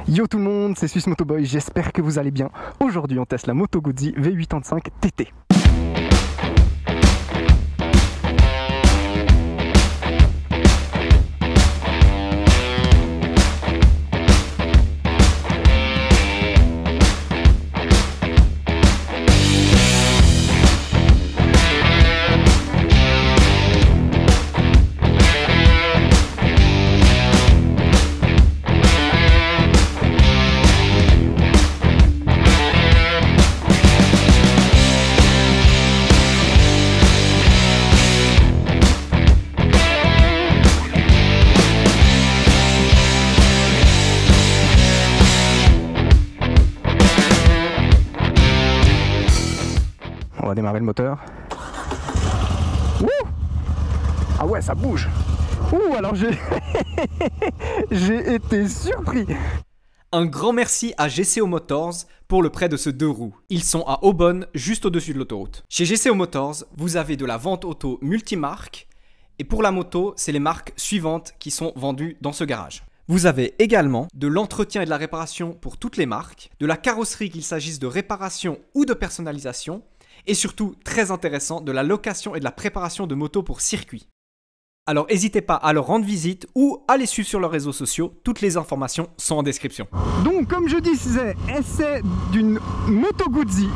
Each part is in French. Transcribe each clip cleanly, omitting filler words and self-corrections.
Yo tout le monde, c'est Swiss Motoboy, j'espère que vous allez bien. Aujourd'hui on teste la Moto Guzzi V85 TT. On va démarrer le moteur. Ouh, ah ouais, ça bouge. Ouh, alors j'ai j'ai été surpris. Un grand merci à GCO Motors pour le prêt de ce 2 roues. Ils sont à Aubonne, juste au-dessus de l'autoroute. Chez GCO Motors, vous avez de la vente auto multimarque. Et pour la moto, c'est les marques suivantes qui sont vendues dans ce garage. Vous avez également de l'entretien et de la réparation pour toutes les marques, de la carrosserie qu'il s'agisse de réparation ou de personnalisation, et surtout, très intéressant, de la location et de la préparation de motos pour circuit. Alors n'hésitez pas à leur rendre visite ou à les suivre sur leurs réseaux sociaux, toutes les informations sont en description. Donc comme je disais, essai d'une Moto Guzzi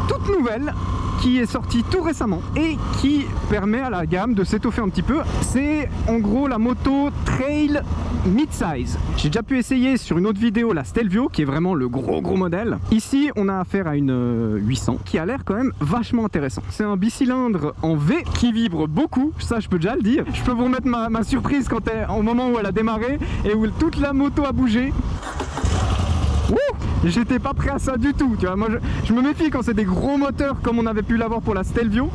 toute nouvelle qui est sortie tout récemment et qui permet à la gamme de s'étoffer un petit peu. C'est en gros la moto trail mid-size. J'ai déjà pu essayer sur une autre vidéo la Stelvio qui est vraiment le gros modèle. Ici on a affaire à une 800 qui a l'air quand même vachement intéressant. C'est un bicylindre en V qui vibre beaucoup, ça je peux déjà le dire. Je peux vous remettre ma surprise au moment où elle a démarré et où toute la moto a bougé. J'étais pas prêt à ça du tout, tu vois. Moi je me méfie quand c'est des gros moteurs comme on avait pu l'avoir pour la Stelvio.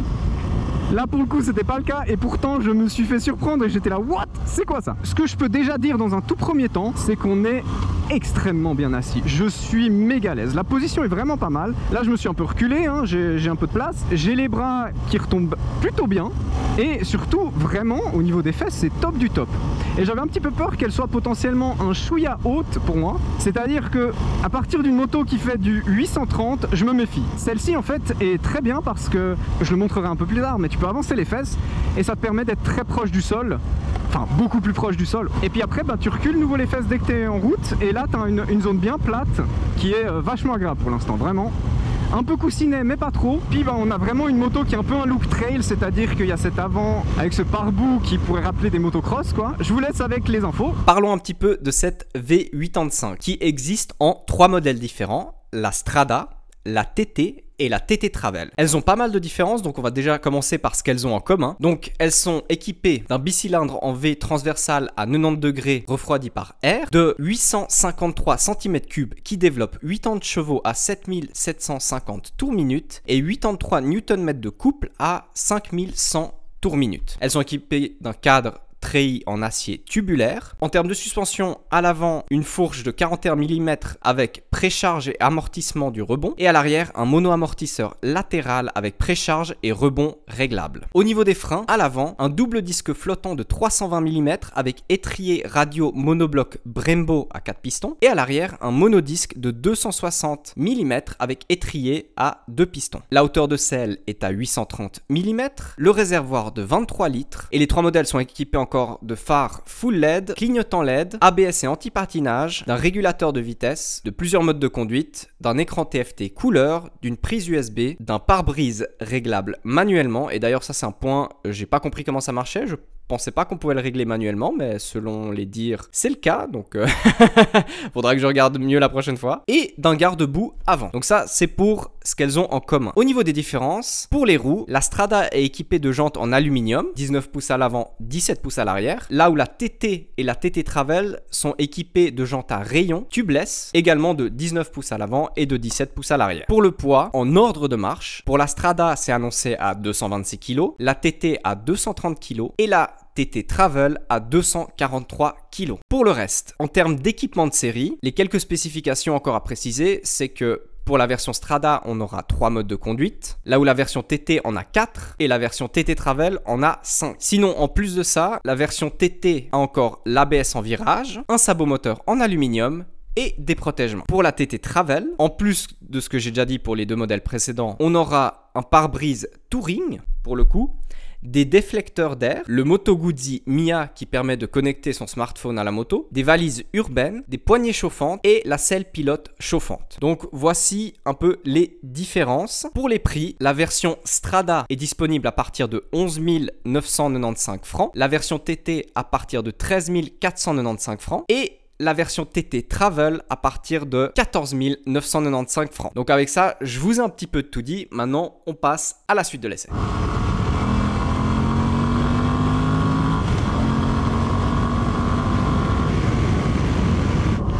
Là pour le coup c'était pas le cas et pourtant je me suis fait surprendre et j'étais là, what? C'est quoi ça? Ce que je peux déjà dire dans un tout premier temps, c'est qu'on est extrêmement bien assis. Je suis méga à l'aise. La position est vraiment pas mal. Là je me suis un peu reculé, hein. J'ai un peu de place. J'ai les bras qui retombent plutôt bien. Et surtout, vraiment, au niveau des fesses, c'est top du top. Et j'avais un petit peu peur qu'elle soit potentiellement un chouïa haute pour moi. C'est-à-dire que à partir d'une moto qui fait du 830, je me méfie. Celle-ci, en fait, est très bien parce que, je le montrerai un peu plus tard, mais tu peux avancer les fesses et ça te permet d'être très proche du sol. Enfin, beaucoup plus proche du sol. Et puis après, bah, tu recules nouveau les fesses dès que tu es en route. Et là, tu as une zone bien plate qui est vachement agréable pour l'instant, vraiment. Un peu coussinet mais pas trop. Puis bah, on a vraiment une moto qui est un peu un look trail, c'est-à-dire qu'il y a cet avant avec ce pare-boue qui pourrait rappeler des motocross quoi. Je vous laisse avec les infos. Parlons un petit peu de cette V85 qui existe en 3 modèles différents, la Strada, la TT et la TT Travel. Elles ont pas mal de différences, donc on va déjà commencer par ce qu'elles ont en commun. Donc elles sont équipées d'un bicylindre en V transversal à 90 degrés refroidi par air, de 853 cm3 qui développe 80 chevaux à 7750 tours minute et 83 Nm de couple à 5100 tours minute. Elles sont équipées d'un cadre treillis en acier tubulaire. En termes de suspension, à l'avant, une fourche de 41 mm avec précharge et amortissement du rebond. Et à l'arrière, un mono-amortisseur latéral avec précharge et rebond réglable. Au niveau des freins, à l'avant, un double disque flottant de 320 mm avec étrier radio monobloc Brembo à 4 pistons. Et à l'arrière, un monodisque de 260 mm avec étrier à 2 pistons. La hauteur de selle est à 830 mm. Le réservoir de 23 litres. Et les 3 modèles sont équipés encore de phares full LED, clignotant LED, ABS et anti-patinage, d'un régulateur de vitesse, de plusieurs modes de conduite, d'un écran TFT couleur, d'une prise USB, d'un pare-brise réglable manuellement. Et d'ailleurs ça c'est un point, j'ai pas compris comment ça marchait, je pensais pas qu'on pouvait le régler manuellement, mais selon les dires, c'est le cas, donc faudra que je regarde mieux la prochaine fois. Et d'un garde-boue avant. Donc ça, c'est pour ce qu'elles ont en commun. Au niveau des différences, pour les roues, la Strada est équipée de jantes en aluminium, 19 pouces à l'avant, 17 pouces à l'arrière, là où la TT et la TT Travel sont équipées de jantes à rayons tubeless, également de 19 pouces à l'avant et de 17 pouces à l'arrière. Pour le poids, en ordre de marche, pour la Strada, c'est annoncé à 226 kg, la TT à 230 kg et la TT Travel à 243 kg. Pour le reste, en termes d'équipement de série, les quelques spécifications encore à préciser, c'est que pour la version Strada, on aura 3 modes de conduite, là où la version TT en a 4 et la version TT Travel en a 5. Sinon, en plus de ça, la version TT a encore l'ABS en virage, un sabot moteur en aluminium et des protègements. Pour la TT Travel, en plus de ce que j'ai déjà dit pour les deux modèles précédents, on aura un pare-brise Touring pour le coup, des déflecteurs d'air, le Moto Guzzi Mia qui permet de connecter son smartphone à la moto, des valises urbaines, des poignées chauffantes et la selle pilote chauffante. Donc voici un peu les différences. Pour les prix, la version Strada est disponible à partir de 11 995 francs, la version TT à partir de 13 495 francs et la version TT Travel à partir de 14 995 francs. Donc avec ça, je vous ai un petit peu tout dit. Maintenant, on passe à la suite de l'essai.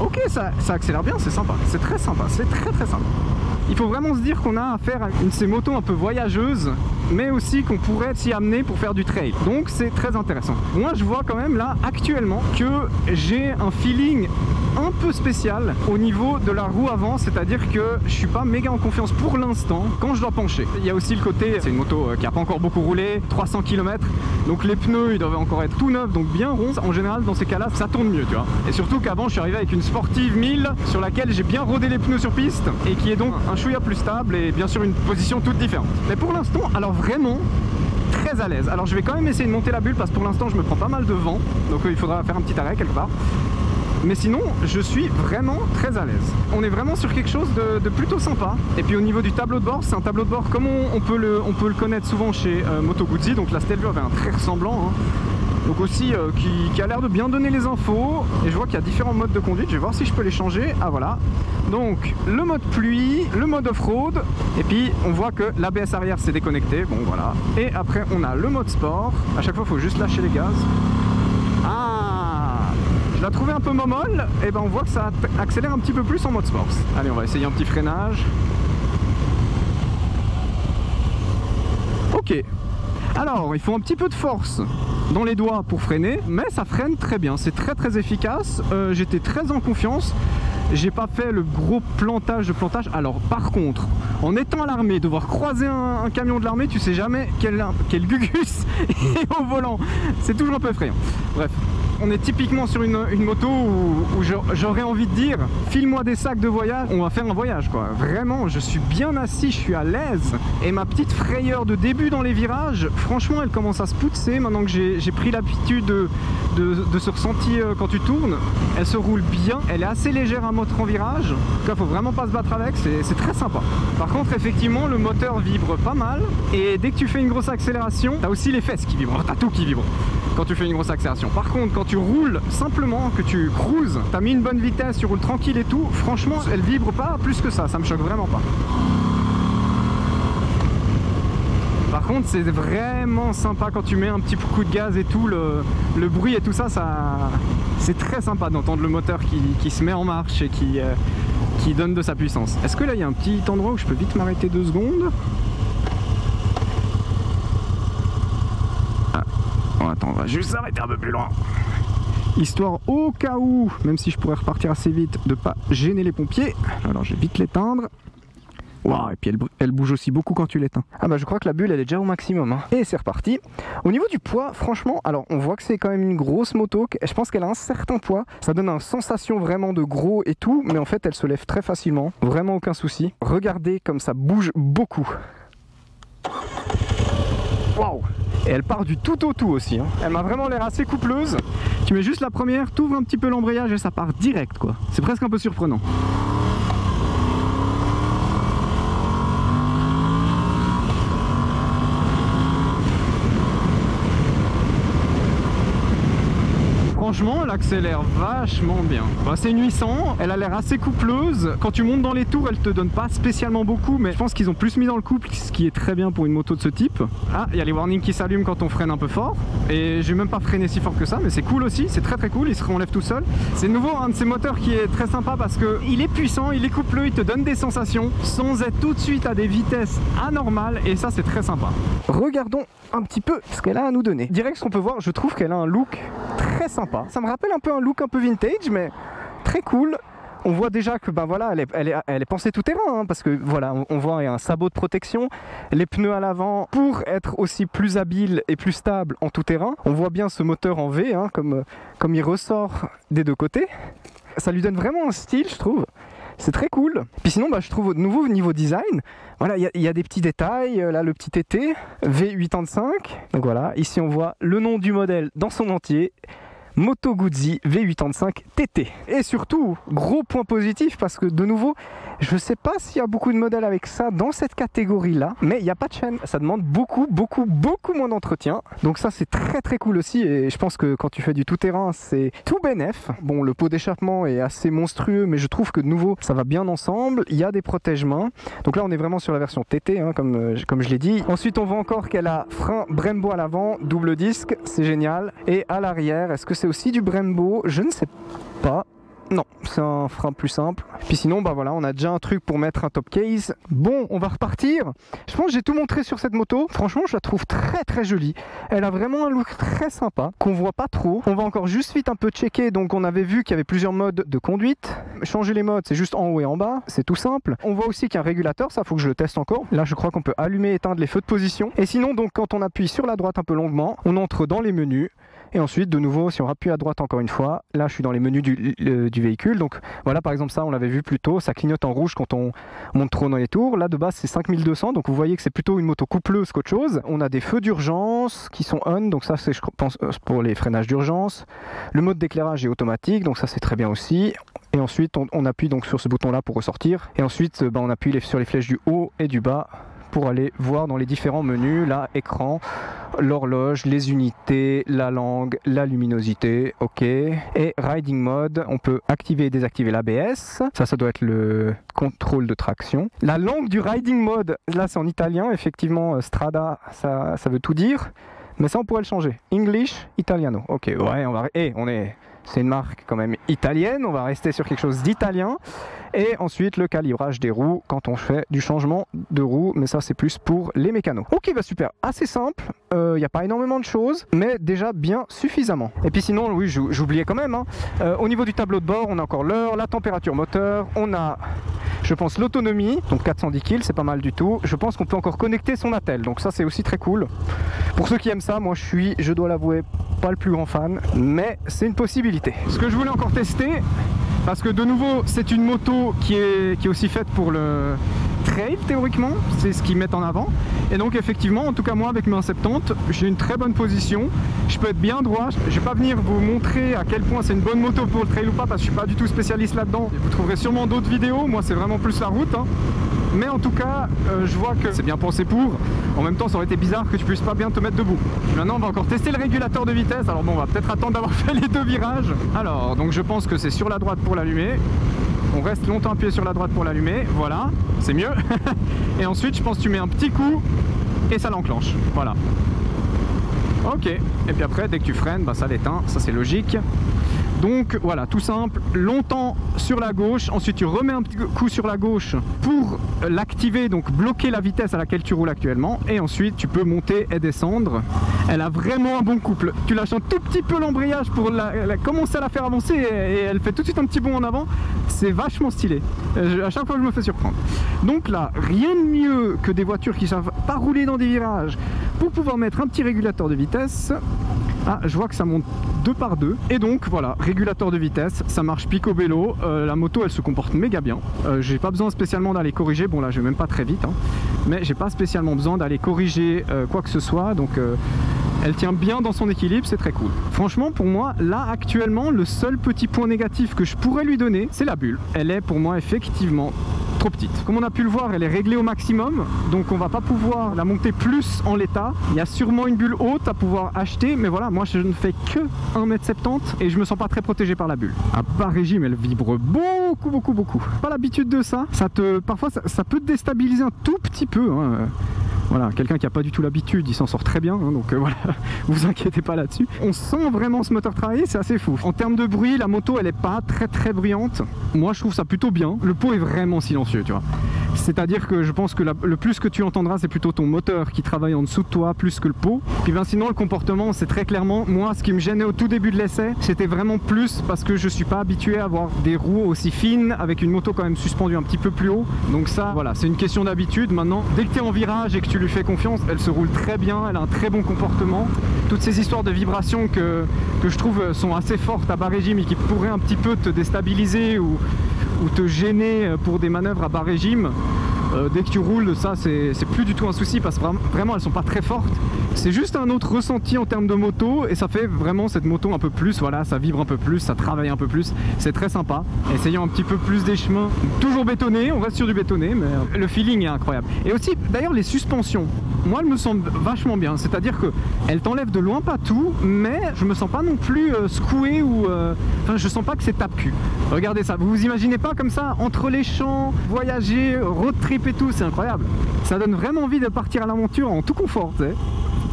Ok, ça accélère bien, c'est sympa, c'est très sympa, c'est très sympa. Il faut vraiment se dire qu'on a affaire à une de ces motos un peu voyageuses, mais aussi qu'on pourrait s'y amener pour faire du trail. Donc c'est très intéressant. Moi je vois quand même là actuellement que j'ai un feeling un peu spécial au niveau de la roue avant, c'est-à-dire que je suis pas méga en confiance pour l'instant quand je dois pencher. Il y a aussi le côté, c'est une moto qui a pas encore beaucoup roulé, 300 km, donc les pneus ils doivent encore être tout neufs, donc bien ronds. En général dans ces cas-là ça tourne mieux, tu vois. Et surtout qu'avant je suis arrivé avec une Sportive 1000 sur laquelle j'ai bien rodé les pneus sur piste et qui est donc un chouïa plus stable et bien sûr une position toute différente. Mais pour l'instant, alors vraiment très à l'aise. Alors je vais quand même essayer de monter la bulle parce que pour l'instant je me prends pas mal de vent, donc il faudra faire un petit arrêt quelque part. Mais sinon, je suis vraiment très à l'aise. On est vraiment sur quelque chose de plutôt sympa. Et puis au niveau du tableau de bord, c'est un tableau de bord comme on peut le connaître souvent chez Moto Guzzi. Donc la Stelvio avait un très ressemblant. Donc aussi qui a l'air de bien donner les infos. Et je vois qu'il y a différents modes de conduite. Je vais voir si je peux les changer. Ah voilà. Donc le mode pluie, le mode off-road. Et puis on voit que l'ABS arrière s'est déconnecté. Bon voilà. Et après on a le mode sport. À chaque fois il faut juste lâcher les gaz. Ah, je la trouvais un peu molle. Et ben on voit que ça accélère un petit peu plus en mode sport. Allez, on va essayer un petit freinage. Ok. Alors il faut un petit peu de force dans les doigts pour freiner, mais ça freine très bien, c'est très efficace. J'étais très en confiance, j'ai pas fait le gros plantage. Alors par contre, en étant à l'armée, devoir croiser un camion de l'armée, tu sais jamais quel gugus est au volant, c'est toujours un peu effrayant. Bref, on est typiquement sur une moto où j'aurais envie de dire file-moi des sacs de voyage, on va faire un voyage quoi. Vraiment, je suis bien assis, je suis à l'aise. Et ma petite frayeur de début dans les virages, franchement elle commence à se pousser maintenant que j'ai pris l'habitude de ce ressenti quand tu tournes. Elle se roule bien, elle est assez légère à moteur en virage, donc là faut vraiment pas se battre avec, c'est très sympa. Par contre effectivement le moteur vibre pas mal et dès que tu fais une grosse accélération, t'as aussi les fesses qui vibrent, t'as tout qui vibre quand tu fais une grosse accélération. Par contre quand tu roules simplement, que tu cruises, t'as mis une bonne vitesse, tu roules tranquille et tout, franchement elle vibre pas plus que ça me choque vraiment pas. Par contre c'est vraiment sympa quand tu mets un petit coup de gaz et tout, le bruit et tout ça, c'est très sympa d'entendre le moteur qui se met en marche et qui donne de sa puissance. Est-ce que là il y a un petit endroit où je peux vite m'arrêter 2 secondes? Bon, attends, on va juste s'arrêter un peu plus loin. Histoire au cas où, même si je pourrais repartir assez vite, de pas gêner les pompiers. Alors je vais vite l'éteindre. Waouh, et puis elle bouge aussi beaucoup quand tu l'éteins. Ah bah je crois que la bulle elle est déjà au maximum hein. Et c'est reparti. Au niveau du poids, franchement, alors on voit que c'est quand même une grosse moto. Je pense qu'elle a un certain poids. Ça donne une sensation vraiment de gros et tout. Mais en fait elle se lève très facilement. Vraiment aucun souci. Regardez comme ça bouge beaucoup. Waouh. Et elle part du tout au tout aussi hein. Elle m'a vraiment l'air assez coupleuse. Tu mets juste la première, t'ouvres un petit peu l'embrayage et ça part direct quoi. C'est presque un peu surprenant. Franchement, elle accélère vachement bien. Bah, c'est une 800, elle a l'air assez coupleuse. Quand tu montes dans les tours, elle te donne pas spécialement beaucoup, mais je pense qu'ils ont plus mis dans le couple, ce qui est très bien pour une moto de ce type. Ah, il y a les warnings qui s'allument quand on freine un peu fort. Et j'ai même pas freiné si fort que ça, mais c'est cool aussi, c'est très cool, il se relève tout seul. C'est de nouveau un de ces moteurs qui est très sympa parce que il est puissant, il est coupleux, il te donne des sensations sans être tout de suite à des vitesses anormales, et ça c'est très sympa. Regardons un petit peu ce qu'elle a à nous donner. Direct, ce qu'on peut voir, je trouve qu'elle a un look très sympa. Ça me rappelle un peu un look un peu vintage, mais très cool. On voit déjà que ben voilà, elle est pensée tout terrain hein, parce que voilà, on voit il y a un sabot de protection, les pneus à l'avant pour être aussi plus habile et plus stable en tout terrain. On voit bien ce moteur en V hein, comme il ressort des deux côtés. Ça lui donne vraiment un style, je trouve. C'est très cool. Puis sinon, je trouve de nouveau niveau design, voilà, il y a des petits détails. Là, le petit TT V85. Donc voilà, ici on voit le nom du modèle dans son entier. Moto Guzzi V85 TT. Et surtout, gros point positif parce que de nouveau, je sais pas s'il y a beaucoup de modèles avec ça dans cette catégorie-là, mais il n'y a pas de chaîne. Ça demande beaucoup moins d'entretien. Donc ça, c'est très cool aussi. Et je pense que quand tu fais du tout-terrain, c'est tout bénef. Bon, le pot d'échappement est assez monstrueux, mais je trouve que de nouveau, ça va bien ensemble. Il y a des protège-mains. Donc là, on est vraiment sur la version TT, hein, comme je l'ai dit. Ensuite, on voit encore qu'elle a frein Brembo à l'avant, double disque, c'est génial. Et à l'arrière, est-ce que c'est aussi du Brembo? Je ne sais pas. Non, c'est un frein plus simple. Puis sinon, voilà, on a déjà un truc pour mettre un top case. Bon, on va repartir. Je pense que j'ai tout montré sur cette moto. Franchement, je la trouve très jolie. Elle a vraiment un look très sympa, qu'on voit pas trop. On va encore juste vite un peu checker. Donc, on avait vu qu'il y avait plusieurs modes de conduite. Changer les modes, c'est juste en haut et en bas. C'est tout simple. On voit aussi qu'il y a un régulateur. Ça, faut que je le teste encore. Là, je crois qu'on peut allumer et éteindre les feux de position. Et sinon, donc, quand on appuie sur la droite un peu longuement, on entre dans les menus. Et ensuite, de nouveau, si on appuie à droite encore une fois, là je suis dans les menus du véhicule. Donc voilà, par exemple, ça on l'avait vu plus tôt, ça clignote en rouge quand on monte trop dans les tours. Là de base c'est 5200, donc vous voyez que c'est plutôt une moto coupleuse qu'autre chose. On a des feux d'urgence qui sont on, donc ça c'est, je pense, pour les freinages d'urgence. Le mode d'éclairage est automatique, donc ça c'est très bien aussi. Et ensuite on appuie donc sur ce bouton là pour ressortir. Et ensuite on appuie sur les flèches du haut et du bas pour aller voir dans les différents menus, là, écran, l'horloge, les unités, la langue, la luminosité, ok. Et Riding Mode, on peut activer et désactiver l'ABS, ça doit être le contrôle de traction. La langue du Riding Mode, là c'est en italien, effectivement, Strada, ça veut tout dire, mais ça on pourrait le changer. English, Italiano, ok, ouais, c'est une marque quand même italienne, on va rester sur quelque chose d'italien. Et ensuite le calibrage des roues quand on fait du changement de roue, mais ça c'est plus pour les mécanos. Ok, super, assez simple, il n'y a pas énormément de choses, mais déjà bien suffisamment. Et puis sinon, oui, j'oubliais quand même, hein, au niveau du tableau de bord, on a encore l'heure, la température moteur, on a, je pense, l'autonomie, donc 410 kg, c'est pas mal du tout. Je pense qu'on peut encore connecter son attel, donc ça c'est aussi très cool. Pour ceux qui aiment ça, moi je dois l'avouer, pas le plus grand fan, mais c'est une possibilité. Ce que je voulais encore tester, parce que de nouveau c'est une moto qui est aussi faite pour le trail théoriquement, c'est ce qu'ils mettent en avant. Et donc effectivement, en tout cas moi avec mes 1,70, j'ai une très bonne position, je peux être bien droit. Je vais pas venir vous montrer à quel point c'est une bonne moto pour le trail ou pas, parce que je suis pas du tout spécialiste là-dedans. Vous trouverez sûrement d'autres vidéos, moi c'est vraiment plus la route, hein. Mais en tout cas, je vois que c'est bien pensé pour. En même temps, ça aurait été bizarre que tu puisses pas bien te mettre debout. Maintenant, on va encore tester le régulateur de vitesse. Alors bon, on va peut-être attendre d'avoir fait les deux virages. Alors, donc je pense que c'est sur la droite pour l'allumer. On reste longtemps appuyé sur la droite pour l'allumer. Voilà, c'est mieux. Et ensuite, je pense que tu mets un petit coup et ça l'enclenche. Voilà. Ok. Et puis après, dès que tu freines, ça l'éteint. Ça, c'est logique. Donc voilà, tout simple, longtemps sur la gauche, ensuite tu remets un petit coup sur la gauche pour l'activer, donc bloquer la vitesse à laquelle tu roules actuellement, et ensuite tu peux monter et descendre. Elle a vraiment un bon couple, tu lâches un tout petit peu l'embrayage pour commencer à la faire avancer et elle fait tout de suite un petit bond en avant, c'est vachement stylé, à chaque fois je me fais surprendre. Donc là, rien de mieux que des voitures qui ne savent pas rouler dans des virages pour pouvoir mettre un petit régulateur de vitesse. Ah, je vois que ça monte 2 par 2. Et donc voilà, régulateur de vitesse, ça marche picobello. La moto elle se comporte méga bien. J'ai pas besoin spécialement d'aller corriger. Bon là je vais même pas très vite, hein, mais j'ai pas spécialement besoin d'aller corriger quoi que ce soit. Donc elle tient bien dans son équilibre, c'est très cool. Franchement pour moi, là actuellement, le seul petit point négatif que je pourrais lui donner, c'est la bulle. Elle est pour moi effectivement trop petite. Comme on a pu le voir, elle est réglée au maximum, donc on va pas pouvoir la monter plus en l'état. Il y a sûrement une bulle haute à pouvoir acheter, mais voilà, moi je ne fais que 1,70 m et je me sens pas très protégé par la bulle. À bas régime, elle vibre beaucoup. Pas l'habitude de ça. Parfois ça peut te déstabiliser un tout petit peu, hein. Voilà, quelqu'un qui n'a pas du tout l'habitude, il s'en sort très bien, hein, donc voilà, vous inquiétez pas là-dessus. On sent vraiment ce moteur travailler, c'est assez fou. En termes de bruit, la moto elle est pas très bruyante. Moi je trouve ça plutôt bien. Le pot est vraiment silencieux, tu vois. C'est-à-dire que je pense que le plus que tu entendras, c'est plutôt ton moteur qui travaille en dessous de toi plus que le pot. Puis ben sinon le comportement, c'est très clairement, moi ce qui me gênait au tout début de l'essai, c'était vraiment plus parce que je suis pas habitué à avoir des roues aussi fines avec une moto quand même suspendue un petit peu plus haut. Donc ça, voilà, c'est une question d'habitude. Maintenant, dès que tu es en virage et que tu lui fais confiance, elle se roule très bien, elle a un très bon comportement. Toutes ces histoires de vibrations que je trouve sont assez fortes à bas régime et qui pourraient un petit peu te déstabiliser ou te gêner pour des manœuvres à bas régime, dès que tu roules, ça c'est plus du tout un souci parce que vraiment elles sont pas très fortes. C'est juste un autre ressenti en termes de moto et ça fait vraiment cette moto un peu plus, voilà, ça vibre un peu plus, ça travaille un peu plus, c'est très sympa. Essayons un petit peu plus des chemins, toujours bétonnés, on reste sur du bétonné, mais le feeling est incroyable. Et aussi d'ailleurs les suspensions, moi elles me semblent vachement bien, c'est-à-dire que elles t'enlèvent de loin pas tout, mais je me sens pas non plus secoué ou enfin je sens pas que c'est tape-cul. Regardez ça, vous vous imaginez pas comme ça entre les champs, voyager, road trip et tout, c'est incroyable. Ça donne vraiment envie de partir à l'aventure en tout confort, tu sais.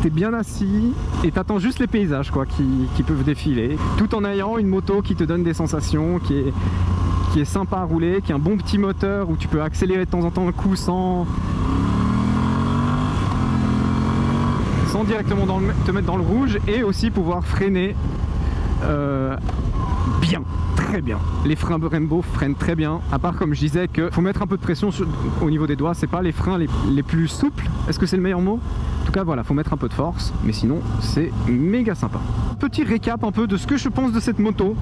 T'es bien assis et t'attends juste les paysages quoi, qui peuvent défiler, tout en ayant une moto qui te donne des sensations, qui est sympa à rouler, qui a un bon petit moteur où tu peux accélérer de temps en temps un coup sans directement te mettre dans le rouge et aussi pouvoir freiner bien, très bien. Les freins Brembo freinent très bien, à part comme je disais que faut mettre un peu de pression au niveau des doigts, c'est pas les freins les plus souples, est-ce que c'est le meilleur mot? En tout cas voilà, faut mettre un peu de force, mais sinon c'est méga sympa. Petit récap un peu de ce que je pense de cette moto.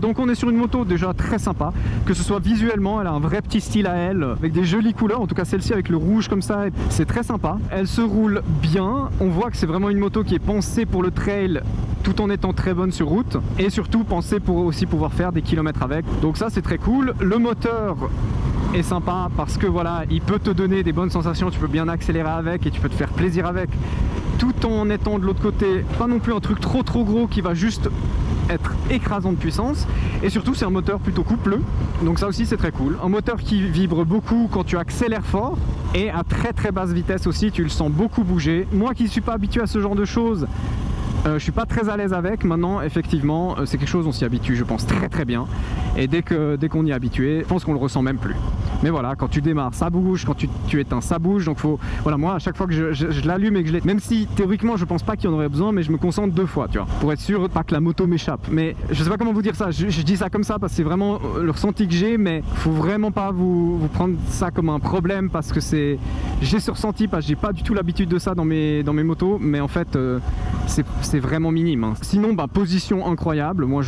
Donc on est sur une moto déjà très sympa, que ce soit visuellement, elle a un vrai petit style à elle, avec des jolies couleurs, en tout cas celle-ci avec le rouge comme ça, c'est très sympa. Elle se roule bien, on voit que c'est vraiment une moto qui est pensée pour le trail tout en étant très bonne sur route, et surtout pensée pour aussi pouvoir faire des kilomètres avec, donc ça c'est très cool. Le moteur est sympa parce que voilà, il peut te donner des bonnes sensations, tu peux bien accélérer avec et tu peux te faire plaisir avec, tout en étant de l'autre côté, pas non plus un truc trop gros qui va juste être écrasant de puissance, et surtout c'est un moteur plutôt coupleux, donc ça aussi c'est très cool. Un moteur qui vibre beaucoup quand tu accélères fort, et à très basse vitesse aussi, tu le sens beaucoup bouger. Moi qui ne suis pas habitué à ce genre de choses, je suis pas très à l'aise avec. Maintenant effectivement c'est quelque chose, on s'y habitue je pense très bien, et dès qu'on y est habitué, je pense qu'on le ressent même plus. Mais voilà, quand tu démarres ça bouge, quand tu éteins ça bouge, donc faut, voilà, moi à chaque fois que je l'allume et que je l'éteins, même si théoriquement je pense pas qu'il y en aurait besoin, mais je me concentre 2 fois, tu vois, pour être sûr pas que la moto m'échappe. Mais je sais pas comment vous dire ça, je dis ça comme ça parce que c'est vraiment le ressenti que j'ai, mais faut vraiment pas vous prendre ça comme un problème, parce que j'ai ce ressenti parce que j'ai pas du tout l'habitude de ça dans mes motos, mais en fait c'est vraiment minime, hein. Sinon bah, position incroyable, moi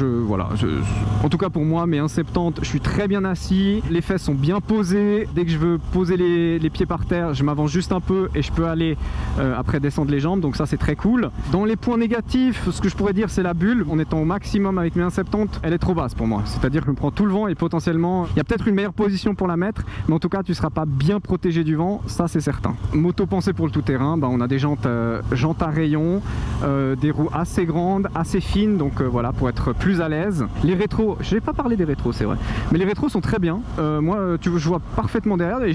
en tout cas pour moi mes 1,70, je suis très bien assis, les fesses sont bien posées, dès que je veux poser les pieds par terre, je m'avance juste un peu et je peux aller après descendre les jambes, donc ça c'est très cool. Dans les points négatifs, ce que je pourrais dire c'est la bulle, en étant au maximum avec mes 1,70, elle est trop basse pour moi, c'est-à-dire que je me prends tout le vent et potentiellement, il y a peut-être une meilleure position pour la mettre, mais en tout cas tu seras pas bien protégé du vent, ça c'est certain. Moto pensée pour le tout-terrain, bah, on a des jantes à rayons, des roues assez grandes, assez fines, donc voilà, pour être plus à l'aise. Les rétros, je n'ai pas parlé des rétros c'est vrai, mais les rétros sont très bien. Moi je vois parfaitement derrière et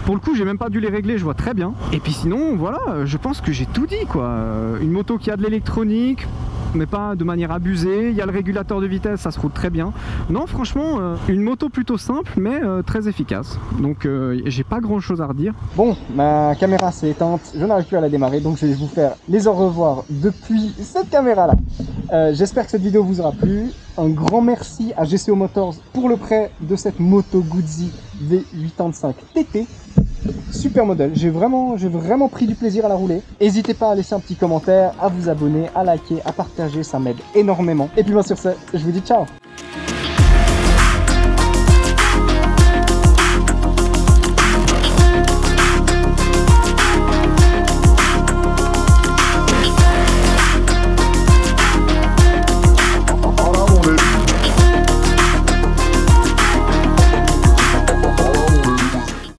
pour le coup j'ai même pas dû les régler, je vois très bien. Et puis sinon voilà, je pense que j'ai tout dit quoi. Une moto qui a de l'électronique, mais pas de manière abusée, il y a le régulateur de vitesse, ça se roule très bien. Non franchement, une moto plutôt simple mais très efficace, donc j'ai pas grand chose à redire. Bon, ma caméra s'est éteinte, je n'arrive plus à la démarrer, donc je vais vous faire les au revoir depuis cette caméra là. J'espère que cette vidéo vous aura plu. Un grand merci à GCO Motors pour le prêt de cette moto Guzzi V85 TT. Super modèle, j'ai vraiment pris du plaisir à la rouler. N'hésitez pas à laisser un petit commentaire, à vous abonner, à liker, à partager, ça m'aide énormément. Et puis bien sur ce, je vous dis ciao.